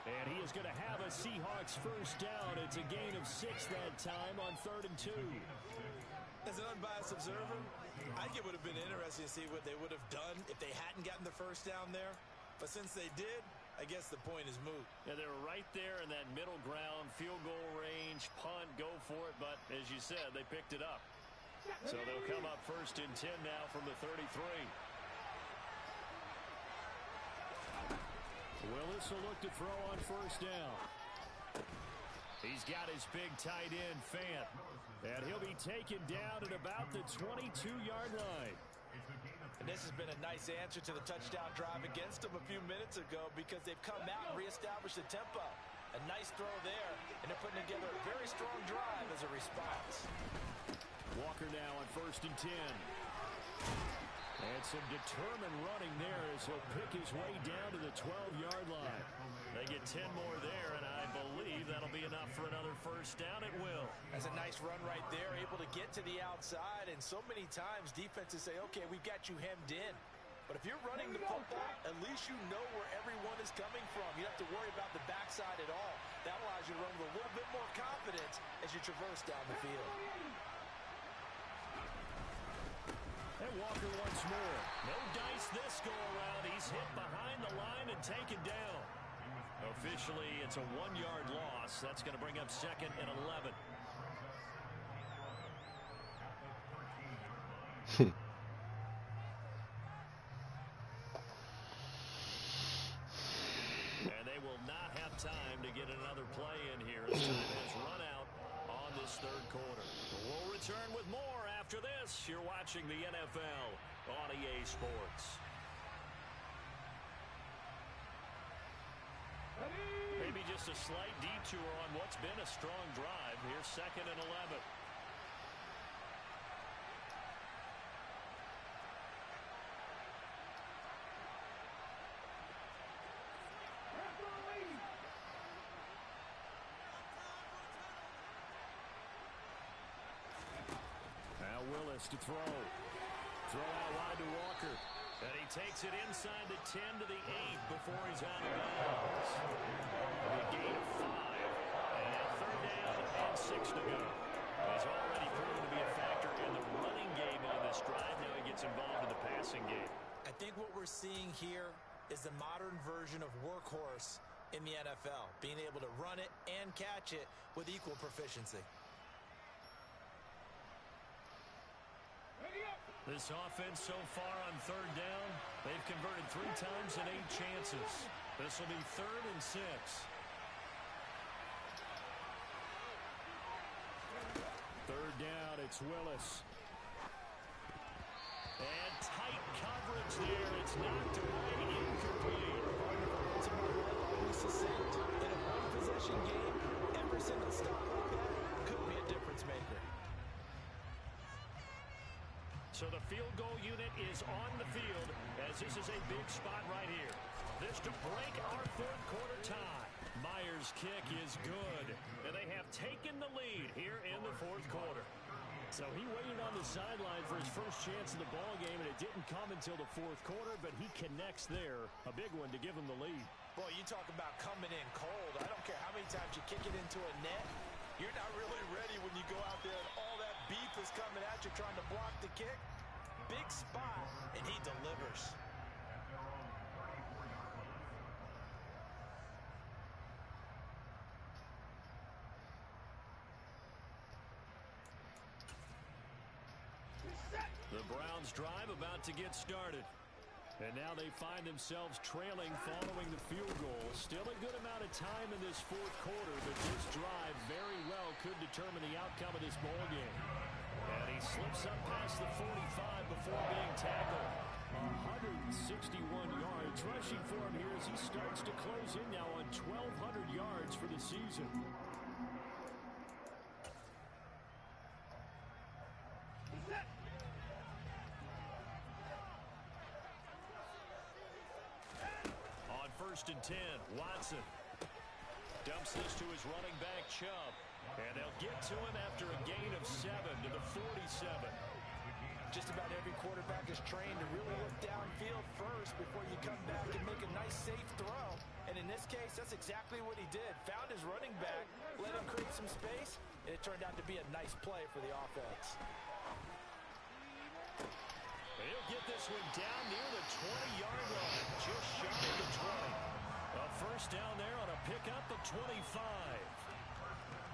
Speaker 1: And he is going to have a Seahawks first down. It's a gain of 6 that time on 3rd and 2.
Speaker 2: As an unbiased observer, I think it would have been interesting to see what they would have done if they hadn't gotten the first down there. But since they did, I guess the point is moot.
Speaker 1: Yeah, they were right there in that middle ground, field goal range, punt, go for it. But as you said, they picked it up. So they'll come up 1st and 10 now from the 33. Willis will look to throw on first down. He's got his big tight end, Fant. And he'll be taken down at about the 22-yard line.
Speaker 2: And this has been a nice answer to the touchdown drive against them a few minutes ago because they've come out and reestablished the tempo. A nice throw there, and they're putting together a very strong drive as a response.
Speaker 1: Walker now on 1st and 10. And some determined running there as he'll pick his way down to the 12-yard line. They get 10 more there, and I believe that'll be enough for another first down at will.
Speaker 2: That's a nice run right there, able to get to the outside, and so many times defenses say, okay, we've got you hemmed in. But if you're running the football, at least you know where everyone is coming from. You don't have to worry about the backside at all. That allows you to run with a little bit more confidence as you traverse down the field.
Speaker 1: And Walker once more. No dice this go around. He's hit behind the line and taken down. Officially, it's a 1-yard loss. That's going to bring up 2nd and 11. And they will not have time to get another play in here as time has run out on this 3rd quarter. We'll return with more after this. You're watching the NFL on EA Sports. Maybe just a slight detour on what's been a strong drive. Here's 2nd and 11. Now Willis to throw. Throw out wide to Walker. And he takes it inside the 10 to the 8 before he's out of bounds. A gain of 5. And 3rd down and 6 to go. He's already proven to be a factor in the running game on this drive. Now he gets involved in the passing game.
Speaker 2: I think what we're seeing here is the modern version of workhorse in the NFL, being able to run it and catch it with equal proficiency.
Speaker 1: This offense so far on third down, they've converted 3 times in 8 chances. This will be 3rd and 6. Third down, it's Willis. And tight coverage there. It's knocked away, incomplete.
Speaker 4: It's always succinct. In a one-possession game, every single stop like that could be a difference maker.
Speaker 1: So the field goal unit is on the field as this is a big spot right here. This to break our 4th quarter tie. Myers' kick is good, and they have taken the lead here in the 4th quarter. So he waited on the sideline for his first chance in the ball game, and it didn't come until the 4th quarter, but he connects there. A big one to give him the lead.
Speaker 2: Boy, you talk about coming in cold. I don't care how many times you kick it into a net. You're not really ready when you go out there and all that beef is coming at you trying to block the kick. Big spot, and he delivers.
Speaker 1: The Browns drive about to get started. And now they find themselves trailing following the field goal. Still a good amount of time in this 4th quarter, but this drive very well could determine the outcome of this ball game. And he slips up past the 45 before being tackled. 161 yards rushing for him here as he starts to close in now on 1,200 yards for the season. On 1st and 10, Watson dumps this to his running back, Chubb. And they'll get to him after a gain of 7 to the 47.
Speaker 4: Just about every quarterback is trained to really look downfield first before you come back and make a nice, safe throw. And in this case, that's exactly what he did. Found his running back, let him create some space, and it turned out to be a nice play for the offense.
Speaker 1: He'll get this one down near the 20-yard line, just shy of the 20. A first down there on a pickup of 25.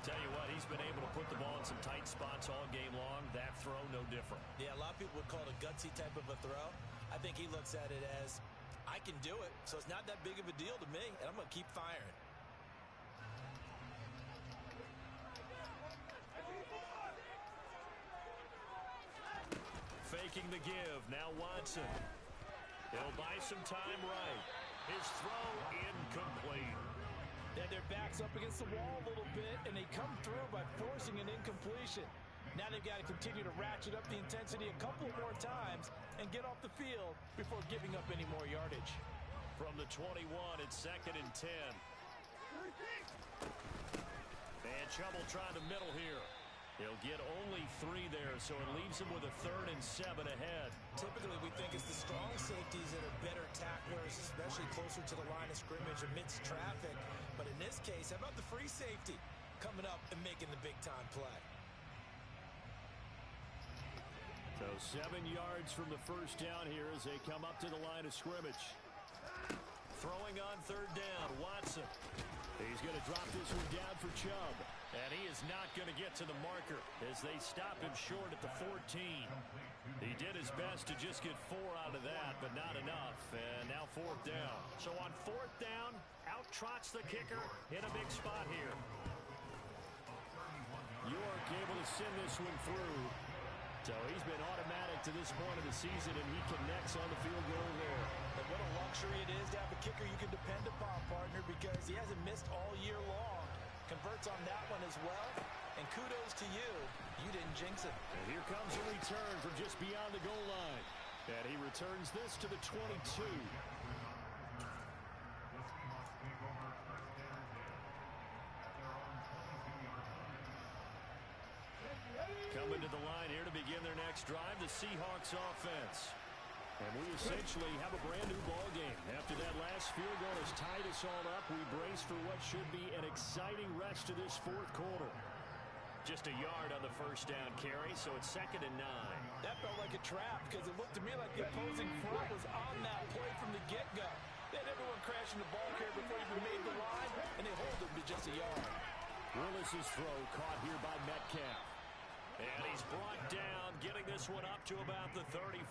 Speaker 1: Tell you what, he's been able to put the ball in some tight spots all game long. That throw, no different.
Speaker 2: Yeah, a lot of people would call it a gutsy type of a throw. I think he looks at it as, I can do it, so it's not that big of a deal to me, and I'm going to keep firing.
Speaker 1: Faking the give. Now Watson. He'll buy some time right. His throw incomplete.
Speaker 4: Yeah, their back's up against the wall a little bit, and they come through by forcing an incompletion. Now they've got to continue to ratchet up the intensity a couple more times and get off the field before giving up any more yardage.
Speaker 1: From the 21, it's 2nd and 10. And Chubb will try the middle here. He'll get only 3 there, so it leaves him with a 3rd and 7 ahead.
Speaker 2: Typically, we think it's the strong safeties that are better tacklers, especially closer to the line of scrimmage amidst traffic. But in this case, how about the free safety coming up and making the big-time play?
Speaker 1: So 7 yards from the first down here as they come up to the line of scrimmage. Throwing on 3rd down, Watson. He's going to drop this one down for Chubb. And he is not going to get to the marker as they stop him short at the 14. He did his best to just get 4 out of that, but not enough. And now 4th down. So on 4th down, out trots the kicker in a big spot here. York able to send this one through. So he's been automatic to this point of the season, and he connects on the field goal there.
Speaker 4: And what a luxury it is to have a kicker you can depend upon, partner, because he hasn't missed all year long. Converts on that one as well. And kudos to you. You didn't jinx it.
Speaker 1: And here comes a return from just beyond the goal line. And he returns this to the 22. Coming to the line here to begin their next drive, the Seahawks offense. And we essentially have a brand new ball game. After that last field goal has tied us all up, we brace for what should be an exciting rest of this 4th quarter. Just a yard on the first down carry, so it's 2nd and 9.
Speaker 4: That felt like a trap because it looked to me like the opposing front was on that play from the get-go. They had everyone crashing the ball carrier before he even made the line, and they hold him to just a yard.
Speaker 1: Willis's throw caught here by Metcalf. And he's brought down, getting this one up to about the 35.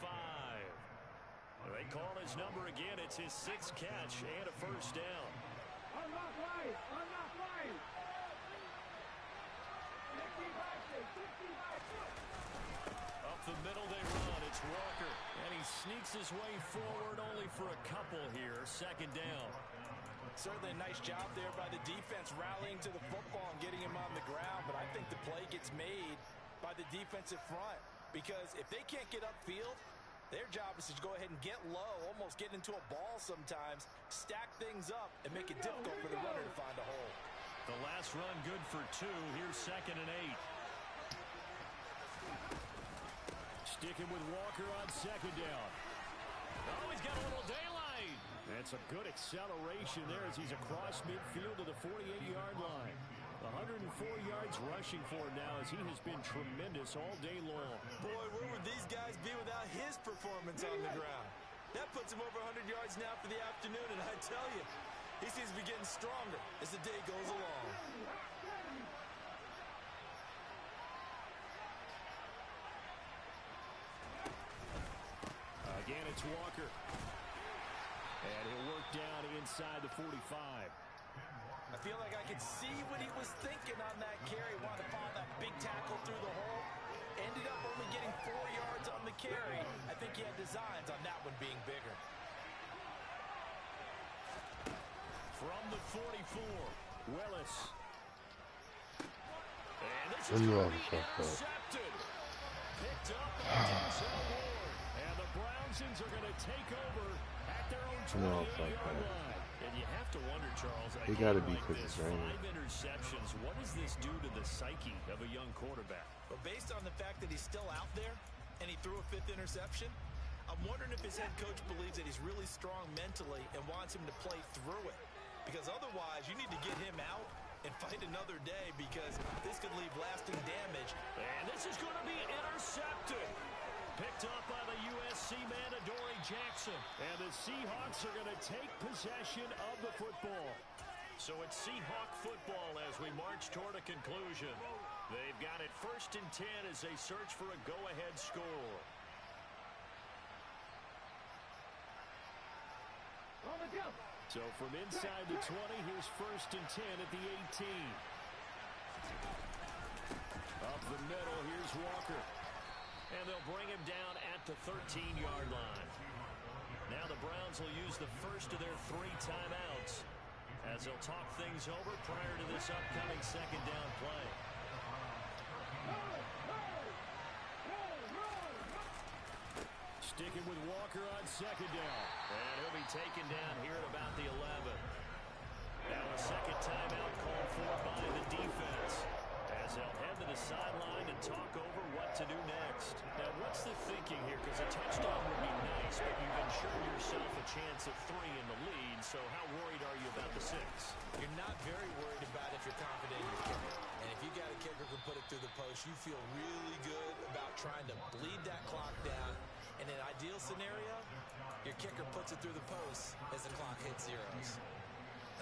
Speaker 1: They call his number again. It's his 6th catch and a first down.
Speaker 6: I'm not right. I'm not right.
Speaker 1: Up the middle they run. It's Walker. And he sneaks his way forward only for a couple here. 2nd down.
Speaker 4: Certainly a nice job there by the defense rallying to the football and getting him on the ground. But I think the play gets made by the defensive front. Because if they can't get upfield, their job is to go ahead and get low, almost get into a ball sometimes, stack things up, and make it difficult for the runner to find a hole.
Speaker 1: The last run good for 2. Here's 2nd and 8. Sticking with Walker on 2nd down. Oh, he's got a little daylight. That's a good acceleration there as he's across midfield to the 48-yard line. 104 yards rushing for him now as he has been tremendous all day long.
Speaker 4: Boy, where would these guys be without his performance on the ground? That puts him over 100 yards now for the afternoon, and I tell you, he seems to be getting stronger as the day goes along.
Speaker 1: Again, it's Walker. And he'll work down inside the 45.
Speaker 4: I feel like I could see what he was thinking on that carry. Wanted to follow that big tackle through the hole. Ended up only getting 4 yards on the carry. I think he had designs on that one being bigger.
Speaker 1: From the 44, Willis. And this
Speaker 5: What
Speaker 1: is
Speaker 5: do you
Speaker 1: going
Speaker 5: want
Speaker 1: to
Speaker 5: to
Speaker 1: be
Speaker 5: talk about?
Speaker 1: intercepted. Picked up by Denzel Ward. And the Brownsons are going to take over at their own 28-yard line. And you have to wonder, Charles,
Speaker 5: They got to be
Speaker 1: like
Speaker 5: because
Speaker 1: this,
Speaker 5: it's raining.
Speaker 1: 5 interceptions, what does this do to the psyche of a young quarterback?
Speaker 4: But based on the fact that he's still out there and he threw a 5th interception, I'm wondering if his head coach believes that he's really strong mentally and wants him to play through it. Because otherwise, you need to get him out and fight another day because this could leave lasting damage.
Speaker 1: And this is going to be intercepted. Picked up by the USC man, Adoree Jackson. And the Seahawks are going to take possession of the football. So it's Seahawk football as we march toward a conclusion. They've got it 1st and 10 as they search for a go-ahead score. So from inside the 20, here's 1st and 10 at the 18. Up the middle, here's Walker. And they'll bring him down at the 13-yard line. Now the Browns will use the first of their 3 timeouts as they'll talk things over prior to this upcoming 2nd down play. Sticking with Walker on 2nd down. And he'll be taken down here at about the 11. Now a 2nd timeout called for by the defense as they'll head to the sideline and talk over what to do next. Now, what's the thinking here? Because a touchdown would be nice, but you've ensured yourself a chance at 3 in the lead, so how worried are you about the 6?
Speaker 4: You're not very worried about if you're confident in your kicker. And if you got a kicker who can put it through the post, you feel really good about trying to bleed that clock down. In an ideal scenario, your kicker puts it through the post as the clock hits zeros.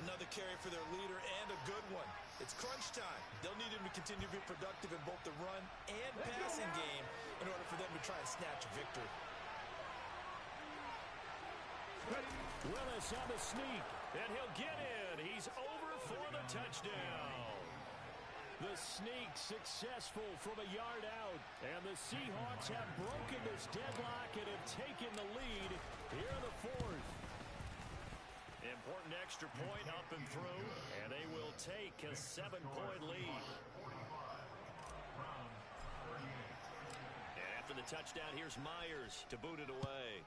Speaker 4: Another carry for their leader and a good one. It's crunch time. They'll need him to continue to be productive in both the run and passing game in order for them to try and snatch a victory.
Speaker 1: Willis on the sneak, and he'll get in. He's over for the touchdown. The sneak successful from a yard out, and the Seahawks have broken this deadlock and have taken the lead here in the 4th. Important extra point up and through, and they will take a 7-point lead. And after the touchdown, here's Myers to boot it away.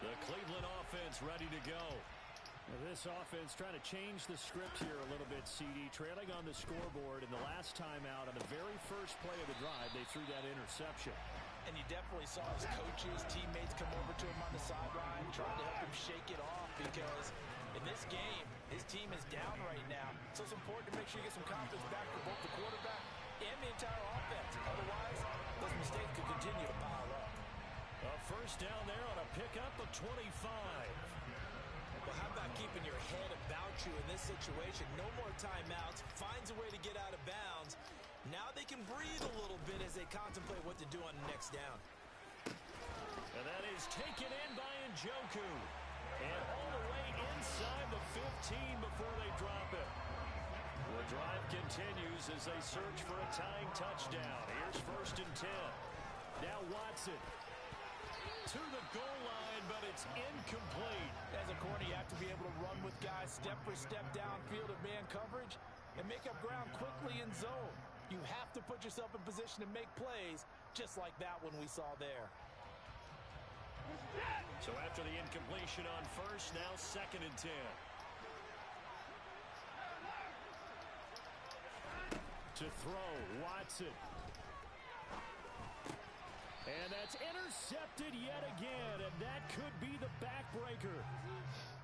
Speaker 1: The Cleveland offense ready to go. Now this offense trying to change the script here a little bit, CD. Trailing on the scoreboard in the last timeout on the very first play of the drive, they threw that interception.
Speaker 4: And you definitely saw his coaches, teammates come over to him on the sideline, trying to help him shake it off because in this game, his team is down right now. So it's important to make sure you get some confidence back for both the quarterback and the entire offense. Otherwise, those mistakes could continue to pile up.
Speaker 1: A first down there on a pickup of 25.
Speaker 4: Well, how about keeping your head about you in this situation? No more timeouts. Finds a way to get out of bounds. Now they can breathe a little bit as they contemplate what to do on the next down.
Speaker 1: And that is taken in by Njoku. And all the way inside the 15 before they drop it. The drive continues as they search for a tying touchdown. Here's 1st and 10. Now Watson to the goal line, but it's incomplete.
Speaker 4: As a corner, you have to be able to run with guys step for step downfield of man coverage and make up ground quickly in zone. You have to put yourself in position to make plays just like that one we saw there.
Speaker 1: So after the incompletion on first, now 2nd and 10. To throw, Watson. And that's intercepted yet again, and that could be the backbreaker.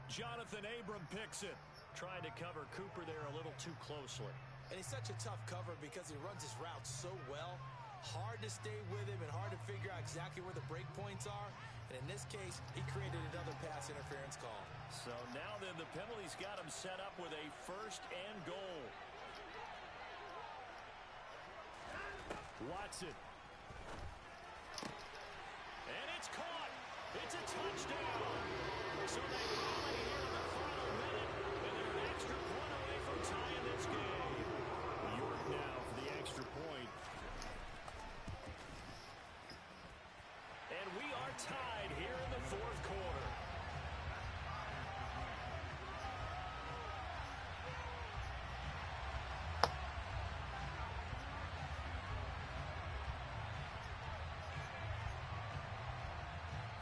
Speaker 1: Jonathan Abram picks it. Trying to cover Cooper there a little too closely.
Speaker 4: And he's such a tough cover because he runs his route so well. Hard to stay with him and hard to figure out exactly where the break points are. And in this case, he created another pass interference call.
Speaker 1: So now then the penalty's got him set up with a 1st and goal. Watson. And it's caught. It's a touchdown. So they rally here in the final minute, and they're an extra point away from tying this game. York now for the extra point. And we are tied here in the 4th quarter.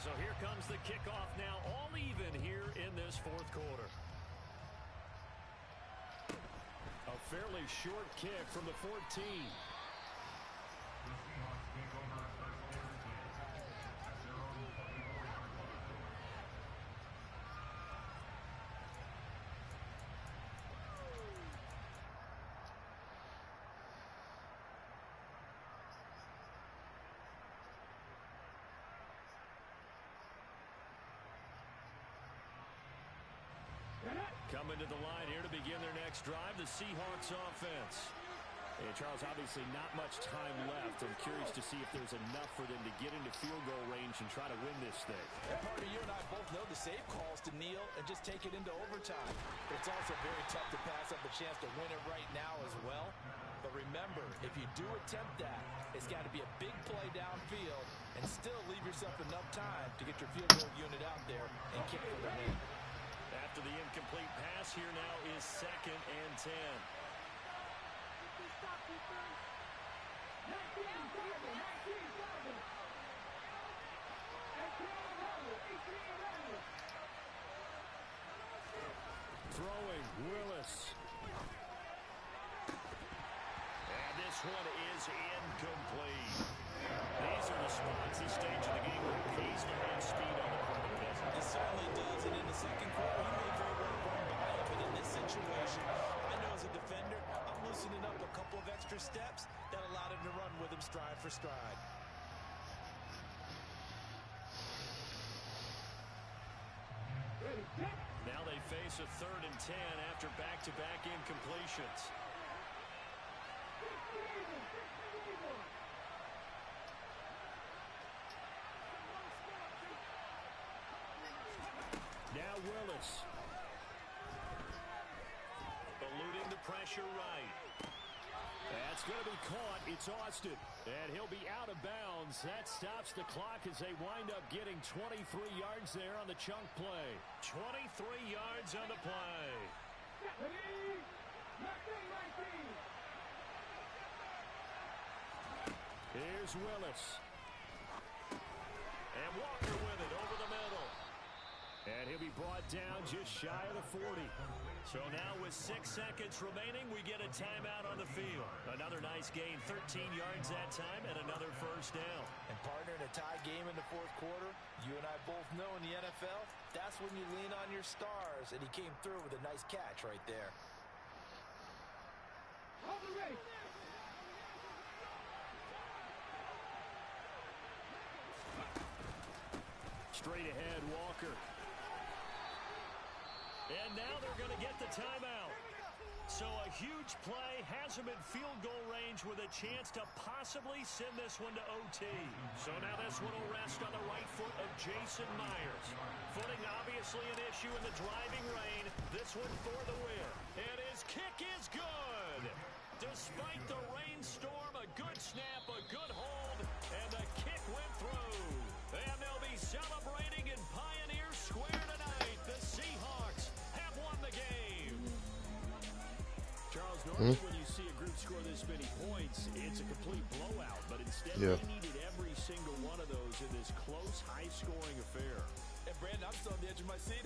Speaker 1: So here comes the kickoff now, all even here in this 4th quarter. A fairly short kick from the 14. Coming to the line here to begin their next drive, the Seahawks offense. And Charles, obviously not much time left. I'm curious to see if there's enough for them to get into field goal range and try to win this thing.
Speaker 4: And partner, you and I both know the save calls to kneel and just take it into overtime. But it's also very tough to pass up a chance to win it right now as well. But remember, if you do attempt that, it's got to be a big play downfield and still leave yourself enough time to get your field goal unit out there and kick for the win.
Speaker 1: After the incomplete pass, here now is 2nd and 10. Throwing, Willis. And this one is incomplete. These are the spots, this stage of the game, where it pays to have speed on the front of the business.
Speaker 4: It certainly does, and in the 2nd quarter, he may very well run by him. But in this situation, I know as a defender, I'm loosening up a couple of extra steps that allowed him to run with him stride for stride.
Speaker 1: Now they face a 3rd and 10 after back-to-back incompletions. Now Willis. Eluding the pressure right. That's going to be caught. It's Austin. And he'll be out of bounds. That stops the clock as they wind up getting 23 yards there on the chunk play. 23 yards on the play. Here's Willis. And Walker with it over the middle. And he'll be brought down just shy of the 40.
Speaker 3: So now with 6 seconds remaining, we get a timeout on the field. Another nice gain, 13 yards that time, and another first down.
Speaker 4: And partner, in a tie game in the fourth quarter, you and I both know in the NFL, that's when you lean on your stars. And he came through with a nice catch right there.
Speaker 3: Straight ahead, Walker. And now they're going to get the timeout. So a huge play, has him in field goal range with a chance to possibly send this one to OT. So now this one will rest on the right foot of Jason Myers. Footing obviously an issue in the driving rain. This one for the win. And his kick is good. Despite the rainstorm, a good snap, a good hold, and the kick went through. And they'll be celebrating in Pioneer Square tonight. The Seahawks have won the game. Charles, normally when you see a group score this many points, it's a complete blowout. But instead, they needed every single one of those in this close, high-scoring affair.
Speaker 4: And, Brandon, I'm still on the edge of my seat.